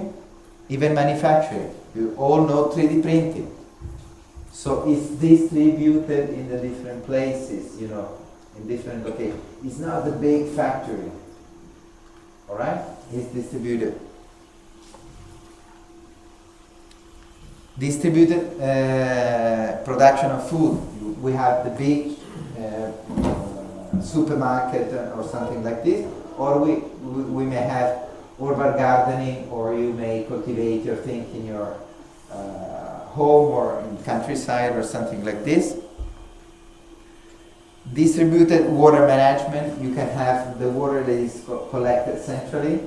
[SPEAKER 1] even manufacturing. You all know 3D printing. So it's distributed in the different places, you know, in different locations. It's not the big factory. Alright? It's distributed. Distributed production of food. We have the big supermarket or something like this, or we may have urban gardening, or you may cultivate your thing in your home or in countryside or something like this. Distributed water management, you can have the water that is collected centrally,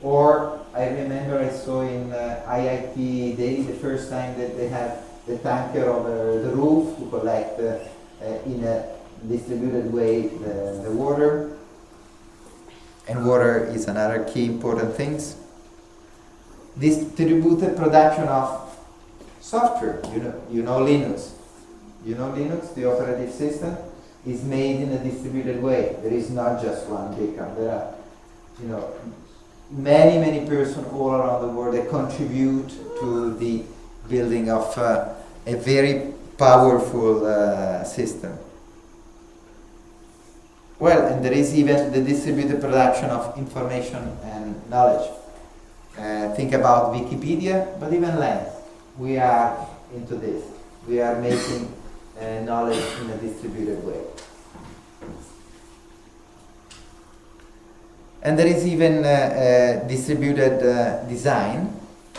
[SPEAKER 1] or I remember I saw in IIT Delhi the first time that they had the tanker over the roof to collect in a distributed way the water. And water is another key important things. Distributed production of software, you know Linux. You know Linux, the operative system, is made in a distributed way. There is not just one beacon. There are, many persons all around the world that contribute to the building of a very powerful system. Well, and there is even the distributed production of information and knowledge. Think about Wikipedia, but even less. We are into this. We are making knowledge in a distributed way. And there is even distributed design.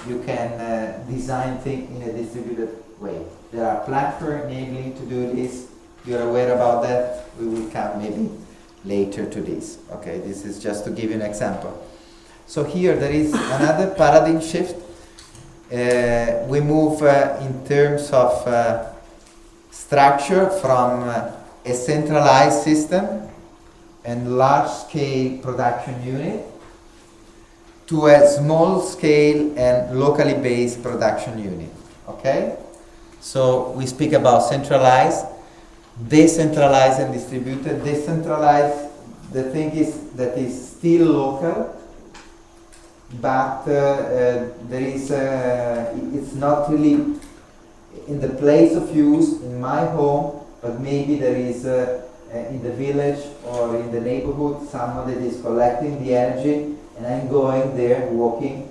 [SPEAKER 1] You can design things in a distributed way. There are platforms enabling to do this. You're aware about that. We will come maybe later to this. Okay, this is just to give you an example. So here there is another paradigm shift. We move in terms of structure from a centralized system and large-scale production unit to a small-scale and locally based production unit. Okay? So we speak about centralized, decentralized and distributed. Decentralized, the thing is that is still local, but there is it's not really in the place of use in my home, but maybe there is in the village or in the neighborhood someone that is collecting the energy, and I'm going there, walking,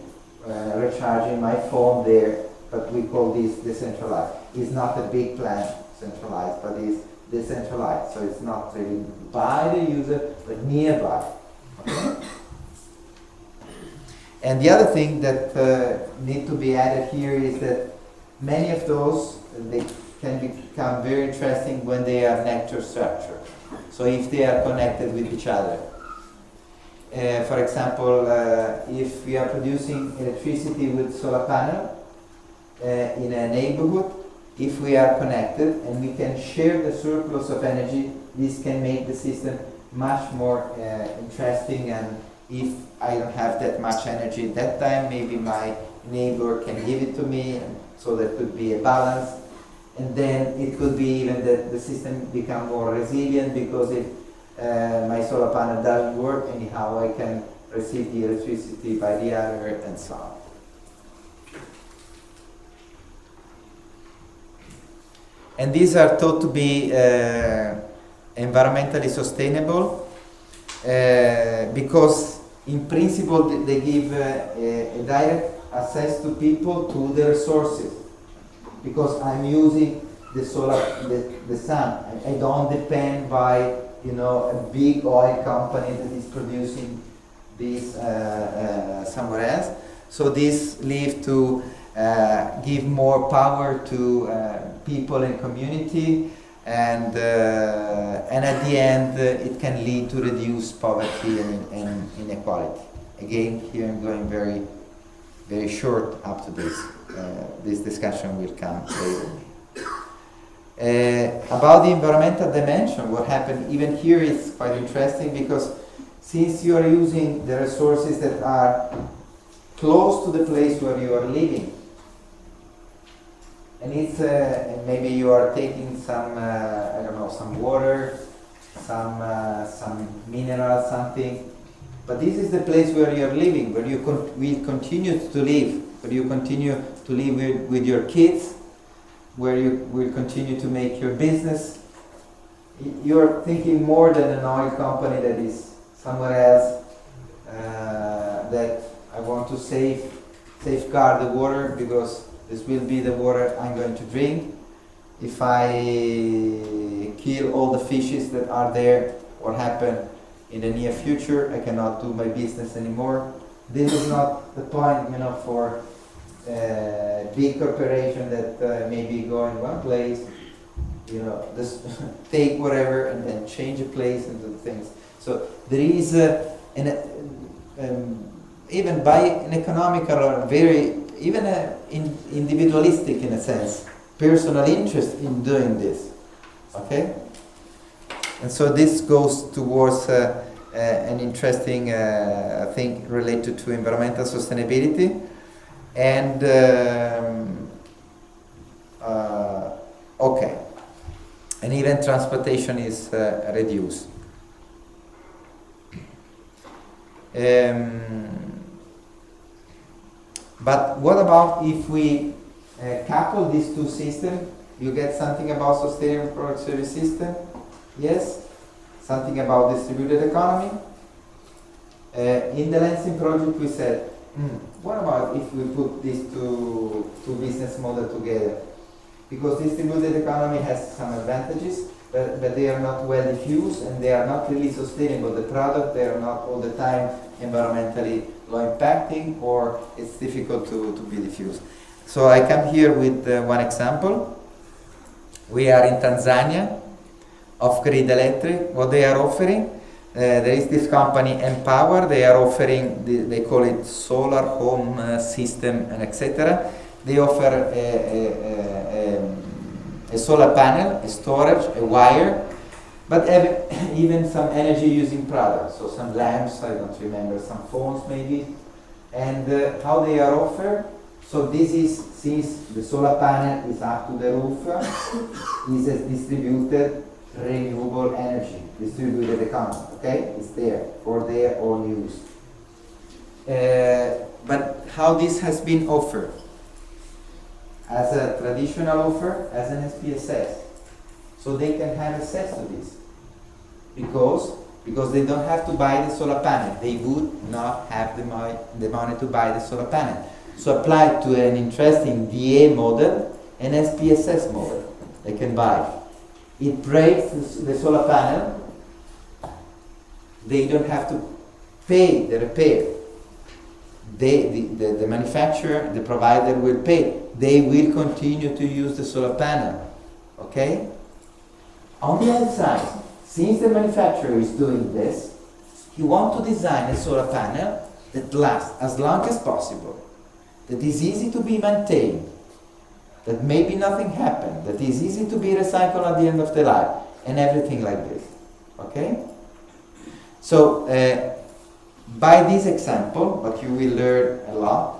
[SPEAKER 1] recharging my phone there, but we call this decentralized. It's not a big plant centralized, but it's decentralized, so it's not really by the user, but nearby. Okay? And the other thing that need to be added here is that many of those, they can become very interesting when they are network structure. So if they are connected with each other. For example, if we are producing electricity with solar panel in a neighborhood, if we are connected and we can share the surplus of energy, this can make the system much more interesting. And if I don't have that much energy at that time, maybe my neighbor can give it to me, and so there could be a balance. And then it could be even that the system become more resilient, because if my solar panel doesn't work, anyhow I can receive the electricity by the other, and so on. And these are thought to be environmentally sustainable because in principle they give a direct access to people to the resources, because I'm using the solar, the sun. I don't depend by, you know, a big oil company that is producing this somewhere else. So this leads to give more power to people and community, and at the end it can lead to reduce poverty and inequality. Again, here I'm going very, very short up to this. This discussion will come later. About the environmental dimension, what happened even here is quite interesting, because since you are using the resources that are close to the place where you are living, and it's and maybe you are taking some I don't know, some water, some mineral, something, but this is the place where you are living, where you will continue to live, where you continue to live with your kids, where you will continue to make your business. You're thinking more than an oil company that is somewhere else, that I want to safeguard the water, because this will be the water I'm going to drink. If I kill all the fishes that are there, what happen in the near future? I cannot do my business anymore. This is not the point, you know, for big corporation that maybe go in one place, you know, just take whatever and then change a place and do things. So there is even by an economical or very, even individualistic in a sense, personal interest in doing this. Okay? And so this goes towards an interesting thing related to environmental sustainability. And okay, and even transportation is reduced. But what about if we couple these two systems? You get something about sustainable product service system, yes? Something about distributed economy. In the Lansing project we said, what about if we put these two business models together? Because distributed economy has some advantages, but they are not well diffused and they are not really sustainable. The product, they are not all the time environmentally low impacting, or it's difficult to be diffused. So I come here with one example. We are in Tanzania, off-grid electric. What they are offering, there is this company Empower. They are offering, they call it solar home system and etc. They offer a solar panel, a storage, a wire, but even some energy using products. So some lamps, I don't remember, some phones maybe. And how they are offered. So this is, since the solar panel is up to the roof, is a distributed renewable energy, distributed economy, okay? It's there for their own use. But how this has been offered? As a traditional offer, as an SPSS. So they can have access to this. Because they don't have to buy the solar panel. They would not have the money to buy the solar panel. So applied to an interesting DA model, an SPSS model they can buy. It breaks the solar panel. They don't have to pay the repair. The manufacturer, the provider will pay. They will continue to use the solar panel. Okay? On the other side, since the manufacturer is doing this, he wants to design a solar panel that lasts as long as possible, that is easy to be maintained, that maybe nothing happened, that is easy to be recycled at the end of the life, and everything like this. Okay? So, by this example, but you will learn a lot,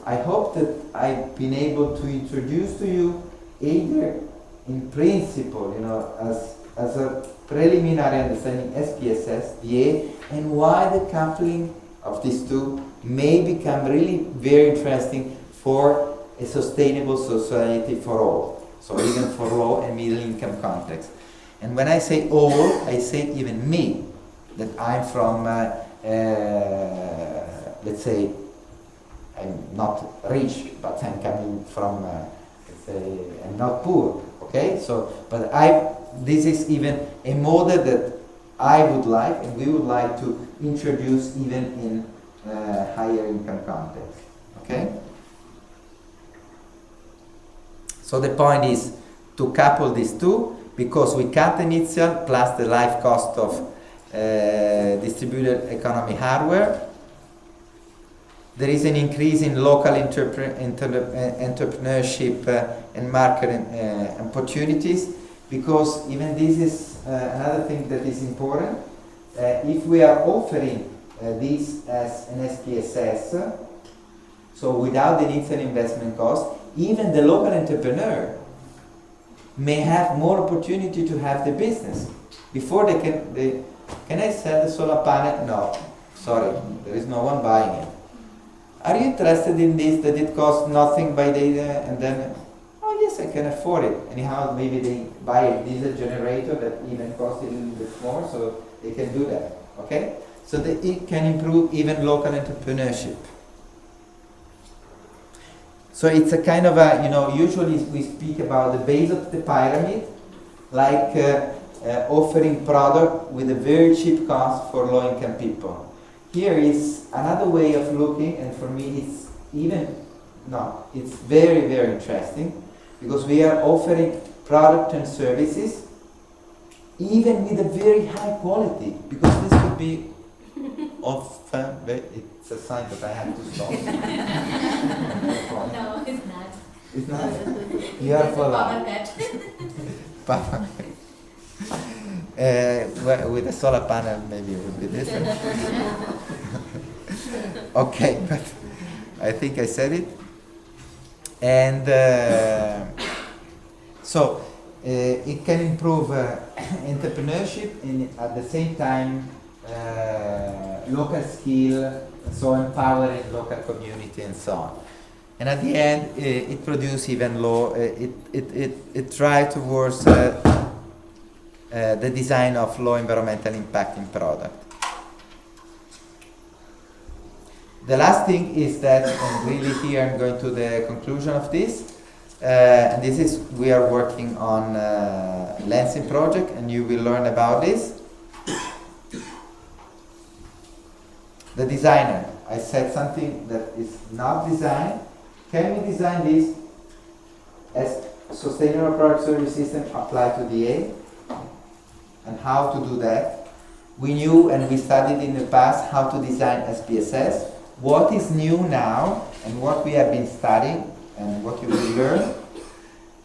[SPEAKER 1] I hope that I've been able to introduce to you either in principle, you know, as a preliminary understanding SPSS, DA, and why the coupling of these two may become really very interesting for a sustainable society for all. So even for low and middle income context. And when I say all, I say even me, that I'm from, let's say, I'm not rich, but I'm coming from, let's say, I'm not poor, Okay, so but this is even a model that I would like and we would like to introduce even in higher income context. Okay. So the point is to couple these two, because we cut the initial plus the life cost of distributed economy hardware. There is an increase in local entrepreneurship and market opportunities, because even this is another thing that is important. If we are offering this as an SPSS, so without the initial investment cost, even the local entrepreneur may have more opportunity to have the business. Before can I sell the solar panel? No, sorry, there is no one buying it. Are you interested in this, that it costs nothing by data, and then, oh yes, I can afford it. Anyhow, maybe they buy a diesel generator that even costs a little bit more, so they can do that, okay? So that it can improve even local entrepreneurship. So it's a kind of a, usually we speak about the base of the pyramid, like offering product with a very cheap cost for low-income people. Here is another way of looking, and for me it's very, very interesting, because we are offering product and services even with a very high quality, because this could be it's a sign that I have to stop.
[SPEAKER 4] No, it's not.
[SPEAKER 1] It's not? You are for
[SPEAKER 4] Power cut.
[SPEAKER 1] Power. With a solar panel maybe it would be different. Okay, but I think I said it. And so it can improve entrepreneurship and at the same time local skill, so empowering local community and so on. And at the end, it produces even low. It tries towards the design of low environmental impacting product. The last thing is that, and really here I'm going to the conclusion of this, and this is, we are working on Lansing project, and you will learn about this. The designer, I said something that is not designed. Can we design this as sustainable product service system applied to DA? And how to do that? We knew and we studied in the past how to design SPSS. What is new now, and what we have been studying, and what you will learn,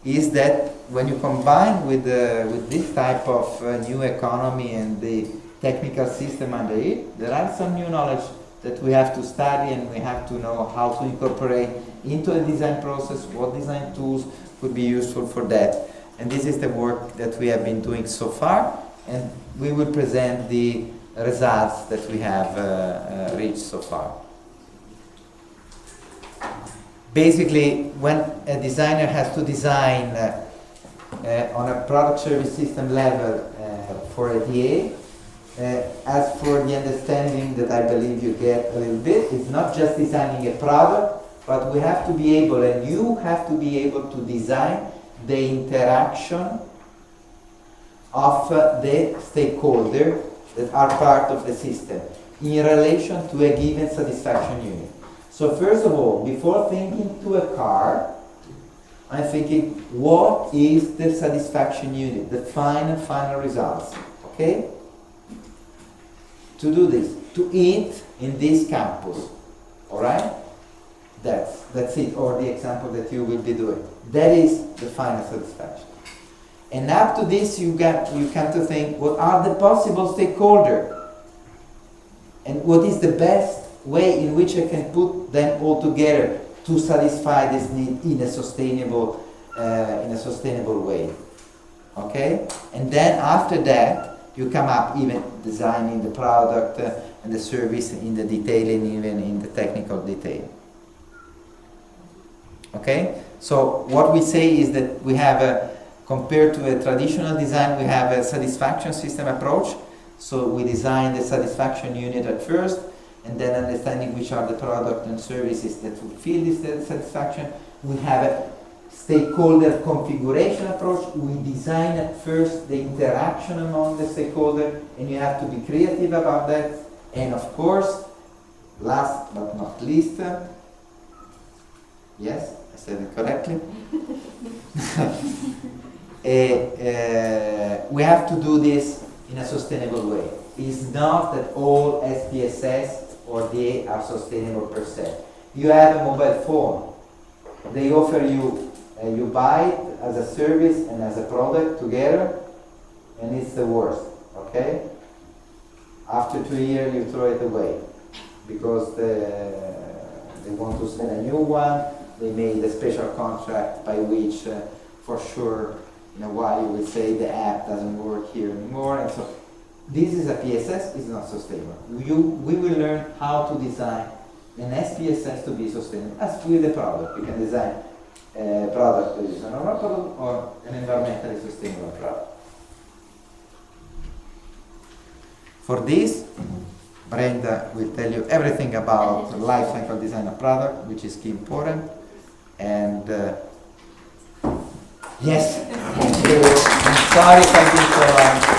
[SPEAKER 1] is that when you combine with this type of new economy and the technical system under it, there are some new knowledge that we have to study, and we have to know how to incorporate into the design process, what design tools could be useful for that. And this is the work that we have been doing so far, and we will present the results that we have reached so far. Basically, when a designer has to design on a product service system level for a DA, as for the understanding that I believe you get a little bit, it's not just designing a product, but we have to be able, and you have to be able to design the interaction of the stakeholder that are part of the system in relation to a given satisfaction unit. So first of all, before thinking to a car, I'm thinking, what is the satisfaction unit, the final results, okay? To do this, to eat in this campus, all right? That's it, or the example that you will be doing. That is the final satisfaction. And up to this, you come to think, what are the possible stakeholders? And what is the best way in which I can put them all together to satisfy this need in a sustainable way, okay? And then after that, you come up even designing the product and the service in the detailing, even in the technical detail. Okay? So what we say is that we have compared to a traditional design, we have a satisfaction system approach. So we design the satisfaction unit at first, and then understanding which are the product and services that fulfill this satisfaction. We have a stakeholder configuration approach. We design at first the interaction among the stakeholder, and you have to be creative about that. And of course, last but not least, yes, I said it correctly. We have to do this in a sustainable way. It's not that all SPSS or DA are sustainable per se. You have a mobile phone. They offer you, you buy it as a service and as a product together, and it's the worst, okay? After 2 years, you throw it away because they want to sell a new one. They made a special contract by which, for sure, in a while you will say the app doesn't work here anymore, and so this is a PSS, it's not sustainable. We will learn how to design an SPSS to be sustainable, as with the product. You can design a product that is an normal product or an environmentally sustainable product. For this, Brenda will tell you everything about the life cycle design of product, which is key important. And yes, thank you. I'm sorry if I've been so long.